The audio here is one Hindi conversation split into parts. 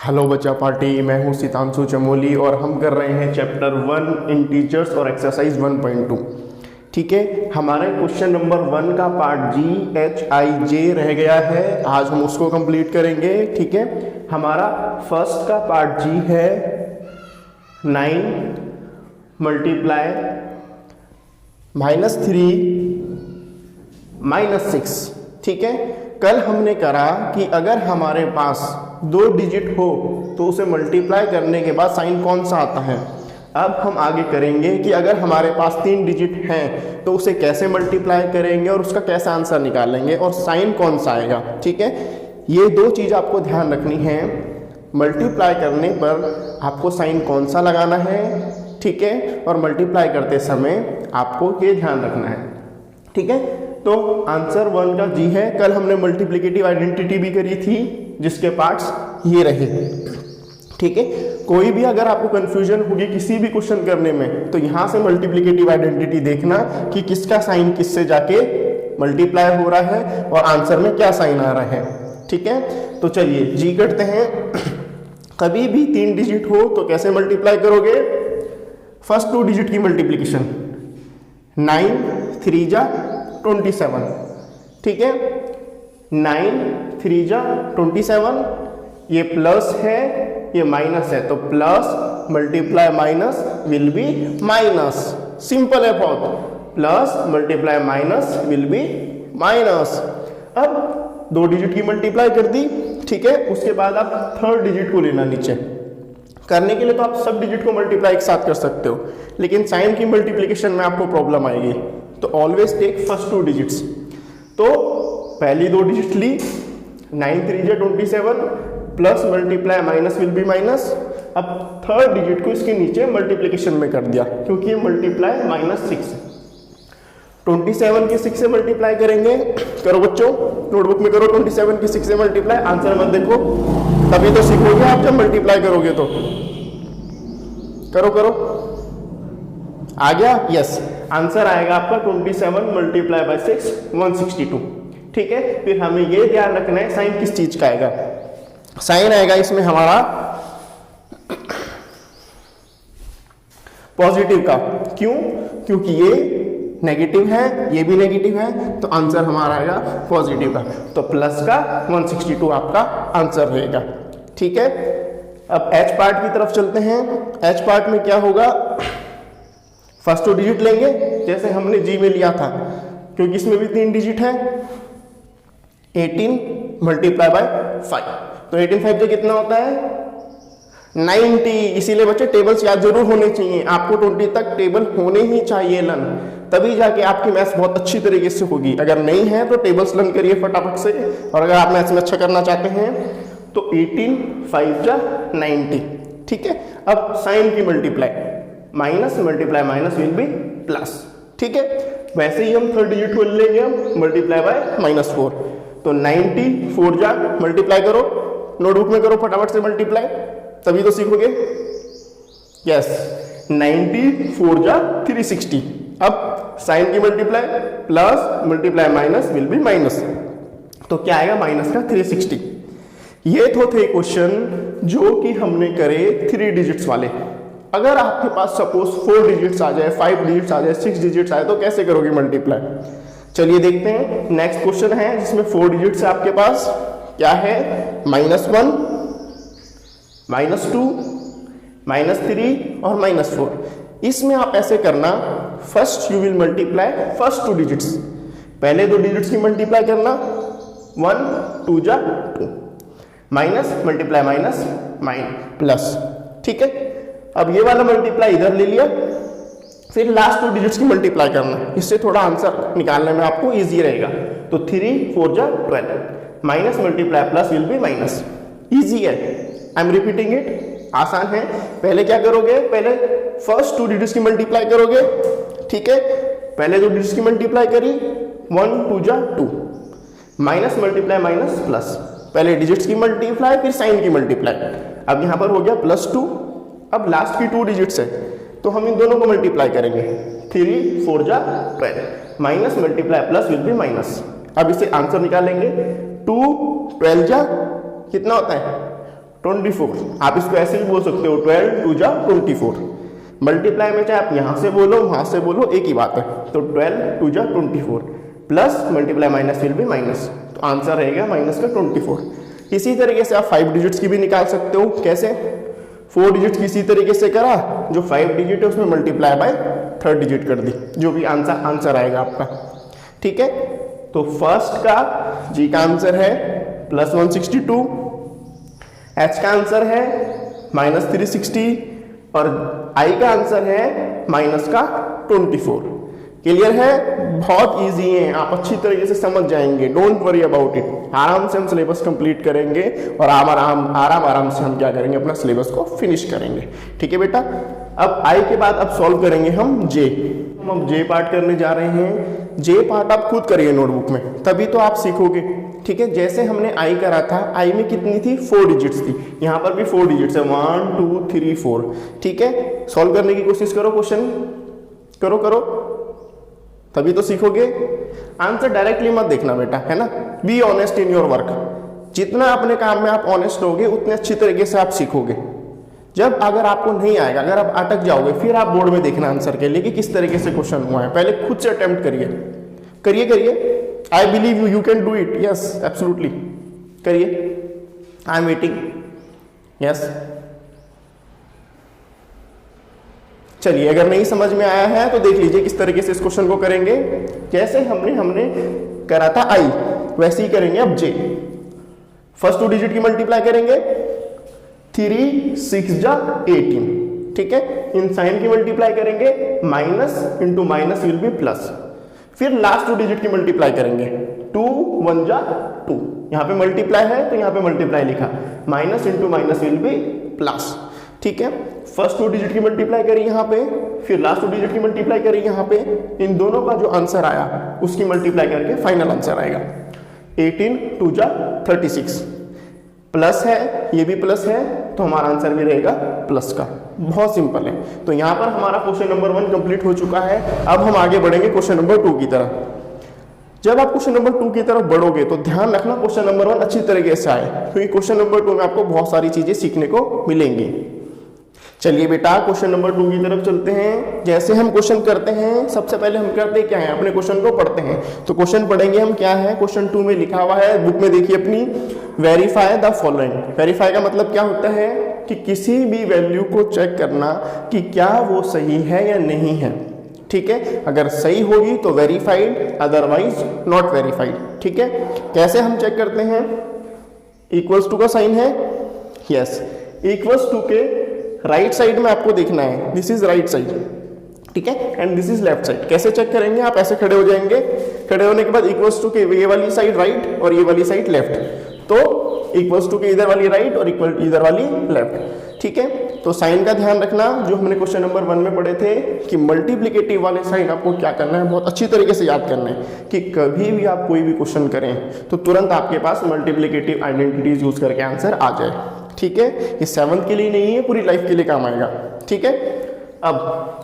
हेलो बच्चा पार्टी, मैं हूं सितांशु चमोली और हम कर रहे हैं चैप्टर 1 इंटीजर्स और एक्सरसाइज 1.2। ठीक है, हमारे क्वेश्चन नंबर 1 का पार्ट GHIJ रह गया है, आज हम उसको कंप्लीट करेंगे। ठीक है, हमारा फर्स्ट का पार्ट G है 9 मल्टीप्लाई -3 -6। ठीक है, कल हमने करा कि अगर हमारे पास 2 डिजिट हो तो उसे मल्टीप्लाई करने के बाद साइन कौन सा आता है। अब हम आगे करेंगे कि अगर हमारे पास 3 डिजिट हैं तो उसे कैसे मल्टीप्लाई करेंगे और उसका कैसा आंसर निकालेंगे और साइन कौन सा आएगा। ठीक है, ये 2 चीज़ आपको ध्यान रखनी है। मल्टीप्लाई करने पर आपको साइन कौन सा लगाना है, ठीक है, और मल्टीप्लाई करते समय आपको ये ध्यान रखना है। ठीक है, तो आंसर 1 का G है। कल हमने मल्टीप्लिकेटिव आइडेंटिटी भी करी थी जिसके पार्ट्स ये रहे। ठीक है, कोई भी अगर आपको कंफ्यूजन होगी किसी भी क्वेश्चन करने में तो यहाँ से मल्टीप्लिकेटिव आइडेंटिटी देखना कि किसका साइन किससे जाके मल्टीप्लाई हो रहा है और आंसर में क्या साइन आ रहा है। ठीक है, तो चलिए G करते हैं। कभी भी 3 डिजिट हो तो कैसे मल्टीप्लाई करोगे, फर्स्ट 2 डिजिट की मल्टीप्लीकेशन 9 3 जा 27। ठीक है, 9 3 जा 27, ये प्लस है ये माइनस है, तो plus multiply minus will be minus. Simple है बहुत, plus multiply minus will be minus. अब 2 डिजिट की मल्टीप्लाई कर दी। ठीक है, उसके बाद आप 3rd डिजिट को लेना नीचे। करने के लिए तो आप सब डिजिट को मल्टीप्लाई एक साथ कर सकते हो, लेकिन साइन की मल्टीप्लिकेशन में आपको प्रॉब्लम आएगी, तो ऑलवेज टेक फर्स्ट 2 डिजिट्स। तो पहली 2 डिजिट ली 9 3 जा 27 plus multiply minus will be minus. अब 3rd डिजिट को इसके नीचे मल्टीप्लिकेशन में कर दिया क्योंकि ये मल्टीप्लाई -6 है। 27 के 6 से मल्टीप्लाई करेंगे। करो बच्चों, नोटबुक में करो 27 के 6 से मल्टीप्लाई। आंसर मत देखो, तभी तो सीखोगे आप जब मल्टीप्लाई करोगे तो। करो करो, आ गया? यस, आंसर आएगा आपका 27 मल्टीप्लाई बाय 6 162। ठीक है, फिर हमें ये ध्यान रखना है साइन किस चीज का आएगा। साइन आएगा इसमें हमारा पॉजिटिव का। क्यों? क्योंकि ये नेगेटिव है, ये भी नेगेटिव है, तो आंसर हमारा आएगा पॉजिटिव का। तो प्लस का 162 आपका आंसर रहेगा। ठीक है, अब H पार्ट की तरफ चलते हैं। H पार्ट में क्या होगा, फर्स्ट 2 डिजिट लेंगे जैसे हमने G में लिया था, क्योंकि इसमें भी 3 डिजिट है। 18 मल्टीप्लाई बाय 5, तो 18 5 से कितना होता है 90। इसीलिए बच्चे टेबल्स याद जरूर होने चाहिए, आपको 20 तक टेबल होने ही चाहिए लन, तभी जाके आपकी मैथ्स बहुत अच्छी तरीके से होगी। अगर नहीं है तो टेबल्स लन करिए फटाफट से, और अगर आप मैथ्स में अच्छा करना चाहते हैं तो 18 5 जा 90। ठीक है, अब साइन की multiply minus multiply minus will be plus. ठीक है, वैसे ही हम 3rd डिजिट को लेंगे हम मल्टीप्लाई बाय -4, तो 90 4 जा मल्टीप्लाई करो, नोटबुक में करो फटाफट से मल्टीप्लाई, तभी तो सीखोगे। यस, 90 4 जा 360। अब साइन की multiply plus multiply minus will be minus, तो क्या आएगा माइनस का 360। ये तो थे क्वेश्चन जो कि हमने करे 3 डिजिट्स वाले। अगर आपके पास सपोज 4 डिजिट्स आ जाए, 5 डिजिट्स आ जाए, 6 डिजिट्स आए, तो कैसे करोगे मल्टीप्लाई। चलिए देखते हैं। नेक्स्ट क्वेश्चन है जिसमें 4 डिजिट्स है आपके पास। क्या है, -1 -2 -3 और -4। इसमें आप ऐसे करना, first you will multiply first 2 digits, पहले 2 डिजिट्स की मल्टीप्लाई करना 1 2 जा 2, माइनस मल्टीप्लाई माइनस प्लस। ठीक है, अब ये वाला मल्टीप्लाई इधर ले लिया, फिर लास्ट 2 डिजिट्स की मल्टीप्लाई करना, इससे थोड़ा आंसर निकालने में आपको इजी रहेगा। तो 3 4 जा 12, minus multiply plus will be minus. Easy है, आई एम रिपीटिंग इट, आसान है। पहले क्या करोगे, पहले फर्स्ट 2 डिजिट्स की मल्टीप्लाई करोगे। ठीक है, पहले 2 डिजिट्स की मल्टीप्लाई करी 1 2 जा 2, माइनस मल्टीप्लाई माइनस प्लस, पहले डिजिट्स की मल्टीप्लाई फिर साइन की मल्टीप्लाई। अब यहां पर हो गया +2। अब लास्ट की 2 डिजिट्स है तो हम इन दोनों को मल्टीप्लाई करेंगे, 3 4 जा 12, minus multiply plus will be minus. अब इसे आंसर निकालेंगे, 2 12 जा कितना होता है 24। आप इसको ऐसे भी बोल सकते हो 12 2 जा 24। मल्टीप्लाई में चाहे आप यहाँ से बोलो वहाँ से बोलो एक ही बात है। तो 12 2 जा 24 plus multiply minus will be minus, तो आंसर रहेगा माइनस का 24। इसी तरीके से आप 5 डिजिट्स की भी निकाल सकते हो। कैसे? 4 डिजिट किसी तरीके से करा, जो 5 डिजिट है उसमें मल्टीप्लाई बाय 3rd डिजिट कर दी, जो भी आंसर आएगा आपका। ठीक है, तो फर्स्ट का जी का आंसर है +162, एच का आंसर है -360 और आई का आंसर है माइनस का 24। क्लियर है? बहुत इजी है, आप अच्छी तरीके से समझ जाएंगे, डोंट वरी अबाउट इट। आराम से हम सिलेबस कंप्लीट करेंगे और आराम से हम क्या करेंगे, अपना सिलेबस को फिनिश करेंगे। ठीक है बेटा, अब आई के बाद अब सॉल्व करेंगे हम जे। हम अब जे पार्ट करने जा रहे हैं। जे पार्ट आप खुद करिए नोटबुक में, तभी तो आप सीखोगे। ठीक है, जैसे हमने आई करा था, आई में कितनी थी? 4 डिजिट्स थी। यहाँ पर भी 4 डिजिट्स है, 1 2 3 4। ठीक है, सॉल्व करने की कोशिश करो, क्वेश्चन करो, तभी तो सीखोगे। आंसर डायरेक्टली मत देखना बेटा, है ना। Be honest in your work. जितना अपने काम में आप ऑनेस्ट होगे उतने अच्छी तरीके से आप सीखोगे। जब अगर आपको नहीं आएगा, अगर आप अटक जाओगे, फिर आप बोर्ड में देखना आंसर के लिए कि किस तरीके से क्वेश्चन हुआ है। पहले खुद से अटेम्प्ट करिए। I believe you can do it. Yes, absolutely करिए। I am waiting. यस, चलिए, अगर नहीं समझ में आया है तो देख लीजिए किस तरीके से इस क्वेश्चन को करेंगे। जैसे हमने करा था आई, वैसे ही करेंगे अब जे। फर्स्ट 2 डिजिट की मल्टीप्लाई करेंगे, 3 6 जा 18। ठीक है, इन साइन की मल्टीप्लाई करेंगे, minus into minus will be plus. फिर लास्ट 2 डिजिट की मल्टीप्लाई करेंगे, 2 1 जा 2। यहाँ पे मल्टीप्लाई है तो यहाँ पे मल्टीप्लाई लिखा, minus into minus will be plus. ठीक है, फर्स्ट 2 डिजिट की मल्टीप्लाई करी यहाँ पे, फिर लास्ट 2 डिजिट की मल्टीप्लाई करी यहाँ पे। इन दोनों का जो आंसर आया उसकी मल्टीप्लाई करके फाइनल आंसर आएगा। 18 2 जा 36 प्लस है, ये भी प्लस है, तो हमारा आंसर भी रहेगा प्लस का। बहुत सिंपल है। तो यहाँ पर हमारा क्वेश्चन नंबर 1 कंप्लीट हो चुका है। अब हम आगे बढ़ेंगे क्वेश्चन नंबर 2 की तरफ। जब आप क्वेश्चन नंबर 2 की तरफ बढ़ोगे तो ध्यान रखना क्वेश्चन नंबर 1 अच्छी तरीके से आए, क्योंकि क्वेश्चन नंबर 2 में आपको बहुत सारी चीजें सीखने को मिलेंगी। चलिए बेटा, क्वेश्चन नंबर 2 की तरफ चलते हैं। जैसे हम क्वेश्चन करते हैं, सबसे पहले हम करते क्या है, अपने क्वेश्चन को पढ़ते हैं। तो क्वेश्चन पढ़ेंगे हम, क्या है क्वेश्चन 2 में लिखा हुआ है, बुक में देखिए अपनी। Verify the following. वेरीफाई का मतलब क्या होता है कि किसी भी वैल्यू को चेक करना कि क्या वो सही है या नहीं है। ठीक है, अगर सही होगी तो वेरीफाइड, अदरवाइज नॉट वेरीफाइड। ठीक है, कैसे हम चेक करते हैं? इक्वल्स टू का साइन है, यस, इक्वल्स टू के राइट साइड में आपको देखना है, दिस इज राइट साइड। ठीक है, and this is left side. कैसे चेक करेंगे? आप ऐसे खड़े हो जाएंगे, खड़े होने के बाद इक्वल्स टू के ये वाली साइड राइट और ये वाली साइड लेफ्ट, तो इक्वल्स टू के इधर वाली राइट और इक्वल इधर वाली लेफ्ट। ठीक है, तो साइन का ध्यान रखना, जो हमने क्वेश्चन नंबर 1 में पढ़े थे कि मल्टीप्लिकेटिव वाले साइन आपको क्या करना है, बहुत अच्छी तरीके से याद करना है कि कभी भी आप कोई भी क्वेश्चन करें तो तुरंत आपके पास मल्टीप्लिकेटिव आइडेंटिटीज यूज करके आंसर आ जाए। ठीक है, ये 7th के लिए नहीं है, पूरी लाइफ के लिए काम आएगा। ठीक है, अब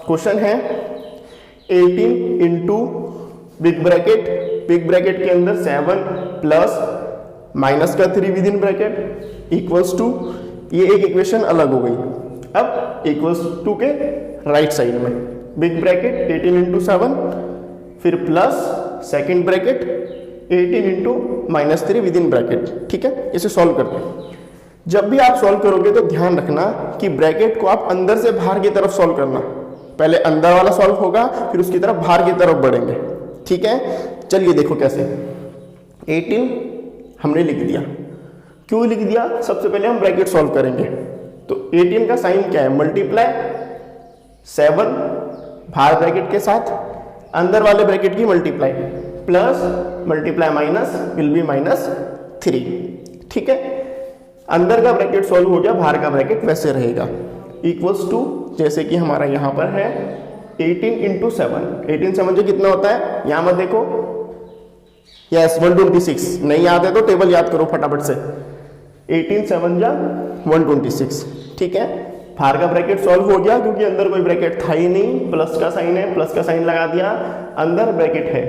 क्वेश्चन है 18 इंटू बिग ब्रैकेट के अंदर 7 प्लस माइनस का 3 within bracket equals to, ये एक इक्वेशन अलग हो गई। अब इक्वल्स टू के राइट साइड में बिग ब्रैकेट 18 इंटू 7, फिर plus second bracket 18 into minus 3 within bracket. ठीक है, इसे सॉल्व करते हैं। जब भी आप सॉल्व करोगे तो ध्यान रखना कि ब्रैकेट को आप अंदर से बाहर की तरफ सॉल्व करना। पहले अंदर वाला सॉल्व होगा, फिर उसकी तरफ बाहर की तरफ बढ़ेंगे। ठीक है, चलिए देखो कैसे। 18 हमने लिख दिया, क्यों लिख दिया? सबसे पहले हम ब्रैकेट सॉल्व करेंगे। तो 18 का साइन क्या है? मल्टीप्लाई 7 बाहर ब्रैकेट के साथ, अंदर वाले ब्रैकेट की multiply, plus multiply minus will be -3। ठीक है, अंदर का ब्रैकेट सॉल्व हो गया, बाहर का ब्रैकेट वैसे रहेगा। इक्वल्स टू, जैसे कि हमारा यहाँ पर है 18 इंटू 7। 18 7 जो कितना होता है, यहाँ मत देखो, यस 126। नहीं याद है तो टेबल याद करो फटाफट से। 18 7 जा 126। ठीक है, बाहर का ब्रैकेट सॉल्व हो गया क्योंकि अंदर कोई ब्रैकेट था ही नहीं, प्लस का साइन है, प्लस का साइन लगा दिया, अंदर ब्रैकेट है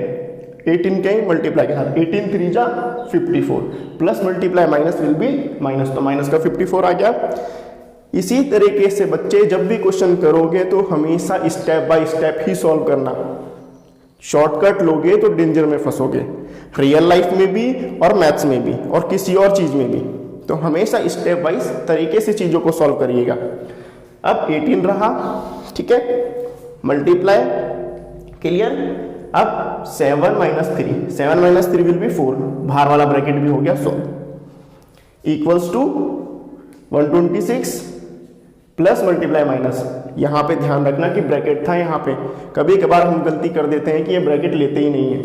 18 के मल्टीप्लाई के साथ 18 3 जा 54 plus multiply minus will be minus, तो माइनस का 54 आ गया। इसी तरीके से बच्चे जब भी क्वेश्चन करोगे तो हमेशा step by step he solve करना। शॉर्टकट लोगे तो डेंजर में फंसोगे, रियल लाइफ में भी और मैथ्स में भी और किसी और चीज में भी। तो हमेशा स्टेप वाइज तरीके से चीजों को सॉल्व करिएगा। अब 18 रहा, ठीक है, मल्टीप्लाई, क्लियर। अब 7 माइनस 3, 7 माइनस 3 विल बी 4, बाहर वाला ब्रैकेट भी हो गया solve, equals to 126 plus multiply minus. यहां पे ध्यान रखना कि ब्रैकेट था यहाँ पे, कभी कभार हम गलती कर देते हैं कि ये ब्रैकेट लेते ही नहीं है,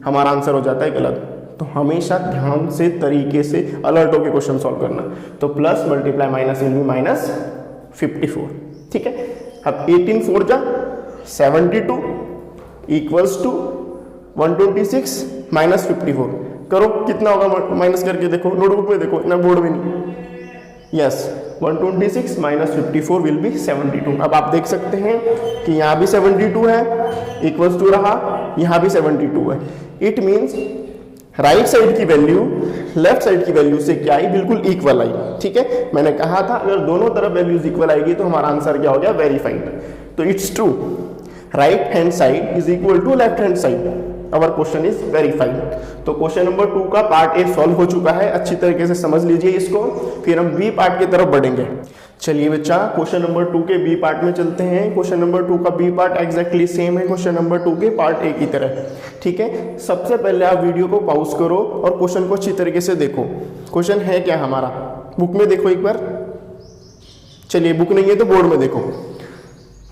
हमारा आंसर हो जाता है गलत। तो हमेशा ध्यान से तरीके से अलर्ट होकर क्वेश्चन सॉल्व करना। तो plus multiply minus will be minus 54, ठीक है। अब 18 4 जा 72 इक्वल्स टू 126 माइनस 54, करो कितना होगा माइनस करके देखो, नोटबुक में देखो, इतना बोर्ड में नहीं। Yes 126 minus 54 will be 72। अब आप देख सकते हैं कि यहाँ भी 72 है, इक्वल्स टू रहा, यहाँ भी 72 है। इट मीन्स राइट साइड की वैल्यू लेफ्ट साइड की वैल्यू से क्या आई, बिल्कुल इक्वल आई, ठीक है। मैंने कहा था अगर दोनों तरफ वैल्यूज इक्वल आएगी तो हमारा आंसर क्या हो गया, वेरीफाइड। तो it's true, right hand side is equal to left hand side, our question is verified. तो क्वेश्चन नंबर 2 का पार्ट ए सॉल्व हो चुका है, अच्छी तरीके से समझ लीजिए इसको। फिर हम बी पार्ट की तरफ बढ़ेंगे। चलिए बच्चा क्वेश्चन नंबर 2 के बी पार्ट में चलते हैं। क्वेश्चन नंबर 2 का बी पार्ट एग्जैक्टली सेम है क्वेश्चन नंबर 2 के पार्ट ए की तरह, ठीक है। सबसे पहले आप वीडियो को पॉज करो और क्वेश्चन को अच्छी तरीके से देखो। क्वेश्चन है क्या हमारा, बुक में देखो एक बार, चलिए बुक नहीं है तो बोर्ड में देखो।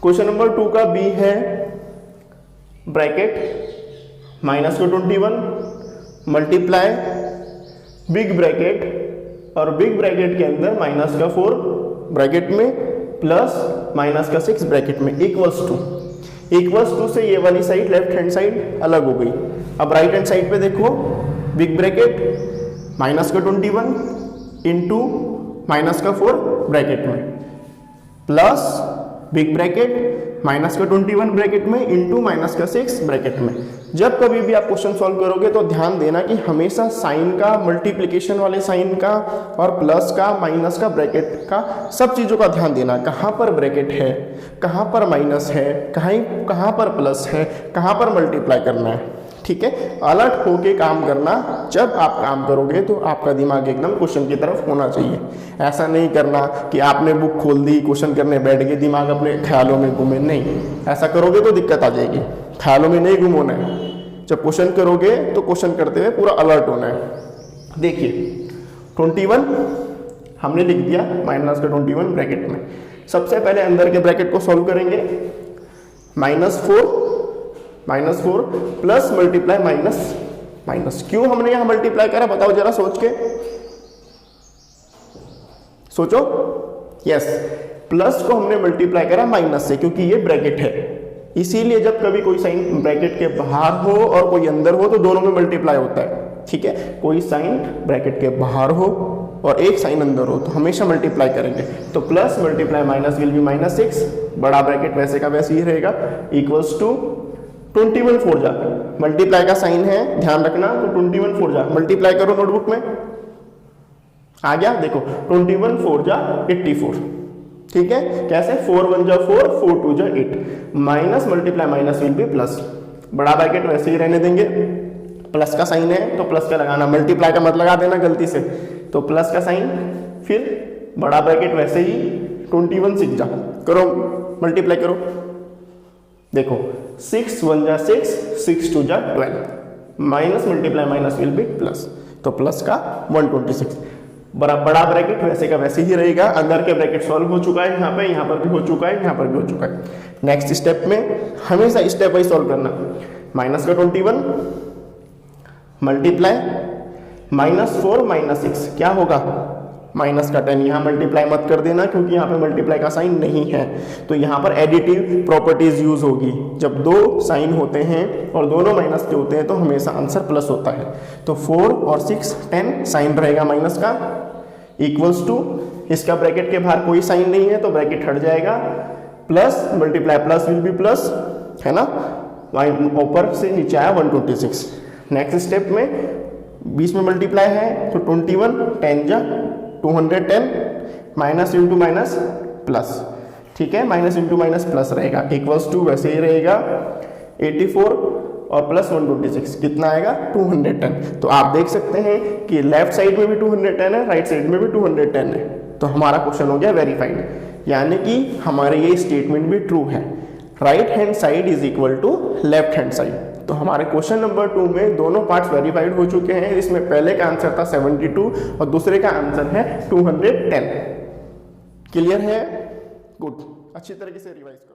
क्वेश्चन नंबर 2 का बी है ब्रैकेट माइनस का 21 मल्टीप्लाई बिग ब्रैकेट और बिग ब्रैकेट के अंदर माइनस का 4 ब्रैकेट में प्लस माइनस का 6 ब्रैकेट में इक्वल्स टू से ये वाली साइड लेफ्ट हैंड साइड अलग हो गई। अब राइट हैंड साइड पे देखो, बिग ब्रैकेट माइनस का 21 इंटू माइनस का 4 ब्रैकेट में प्लस बिग ब्रैकेट माइनस का 21 ब्रैकेट में इंटू माइनस का 6 ब्रैकेट में। जब कभी भी आप क्वेश्चन सॉल्व करोगे तो ध्यान देना कि हमेशा साइन का, मल्टीप्लिकेशन वाले साइन का और प्लस का, माइनस का, ब्रैकेट का, सब चीज़ों का ध्यान देना। कहाँ पर ब्रैकेट है, कहाँ पर माइनस है, कहाँ पर प्लस है, कहाँ पर मल्टीप्लाई करना है, ठीक है। अलर्ट होके काम करना। जब आप काम करोगे तो आपका दिमाग एकदम क्वेश्चन की तरफ होना चाहिए। ऐसा नहीं करना कि आपने बुक खोल दी, क्वेश्चन करने बैठ गए, दिमाग अपने ख्यालों में घूमे, नहीं। ऐसा करोगे तो दिक्कत आ जाएगी। ख्यालों में नहीं घूमना है। जब क्वेश्चन करोगे तो क्वेश्चन करते हुए पूरा अलर्ट होना है। देखिए 21 हमने लिख दिया माइनस का 21 ब्रैकेट में। सबसे पहले अंदर के ब्रैकेट को सॉल्व करेंगे। -4 प्लस मल्टीप्लाई माइनस। क्यों हमने यहां मल्टीप्लाई करा बताओ जरा सोच के, सोचो। यस, प्लस को हमने मल्टीप्लाई करा माइनस से क्योंकि ये ब्रैकेट है। इसीलिए जब कभी कोई साइन ब्रैकेट के बाहर हो और कोई अंदर हो तो दोनों में मल्टीप्लाई होता है, ठीक है। कोई साइन ब्रैकेट के बाहर हो और एक साइन अंदर हो तो हमेशा मल्टीप्लाई करेंगे। तो plus multiply minus will be -6, बड़ा ब्रैकेट वैसे का वैसे ही रहेगा, इक्वल्स टू 21 4 जा, मल्टीप्लाई का साइन है ध्यान रखना। तो 21 4 जा मल्टीप्लाई करो, नोटबुक में आ गया, देखो 21 4 जा 84, ठीक है। कैसे, 4 1 जा 4, 4 2 जा 8, minus multiply minus will be plus. बड़ा ब्रैकेट वैसे ही रहने देंगे, प्लस का साइन है तो प्लस का लगाना, मल्टीप्लाई का मत लगा देना गलती से। तो प्लस का साइन, फिर बड़ा ब्रैकेट वैसे ही 21 6 जा, करो मल्टीप्लाई करो, देखो 6 1 जा 6, 6 2 जा 12, minus multiply minus will be plus. तो प्लस का 126, बड़ा ब्रैकेट वैसे का वैसे ही रहेगा। अंदर के ब्रैकेट सॉल्व हो चुका है, यहाँ पर भी हो चुका है, यहाँ पर भी हो चुका है। नेक्स्ट स्टेप में हमेशा स्टेप वाइज सॉल्व करना। माइनस का 21 मल्टीप्लाई -4 -6 क्या होगा, माइनस का 10। यहाँ मल्टीप्लाई मत कर देना क्योंकि यहाँ पे मल्टीप्लाई का साइन नहीं है। तो यहाँ पर एडिटिव प्रॉपर्टीज यूज होगी। जब दो साइन होते हैं और दोनों माइनस के होते हैं तो हमेशा आंसर प्लस होता है। तो 4 और 6 10 साइन रहेगा माइनस का, इक्वल्स टू, इसका ब्रैकेट के बाहर कोई साइन नहीं है तो ब्रैकेट हट जाएगा, plus multiply plus will be plus, है ना। ऊपर से नीचे आया 126, नेक्स्ट स्टेप में 20 में मल्टीप्लाई है तो 21 10 जा 210 माइनस इंटू माइनस प्लस, ठीक है, माइनस इंटू माइनस प्लस रहेगा, इक्वल्स टू वैसे ही रहेगा 84 और प्लस 126 कितना आएगा 210। तो आप देख सकते हैं कि लेफ्ट साइड में भी 210 है, राइट साइड में भी 210 है, तो हमारा क्वेश्चन हो गया वेरीफाइड, यानी कि हमारे ये स्टेटमेंट भी ट्रू है, right hand side is equal to left hand side. तो हमारे क्वेश्चन नंबर 2 में दोनों पार्ट्स वेरीफाइड हो चुके हैं। इसमें पहले का आंसर था 72 और दूसरे का आंसर है 210। क्लियर है? गुड, अच्छी तरीके से रिवाइज करो।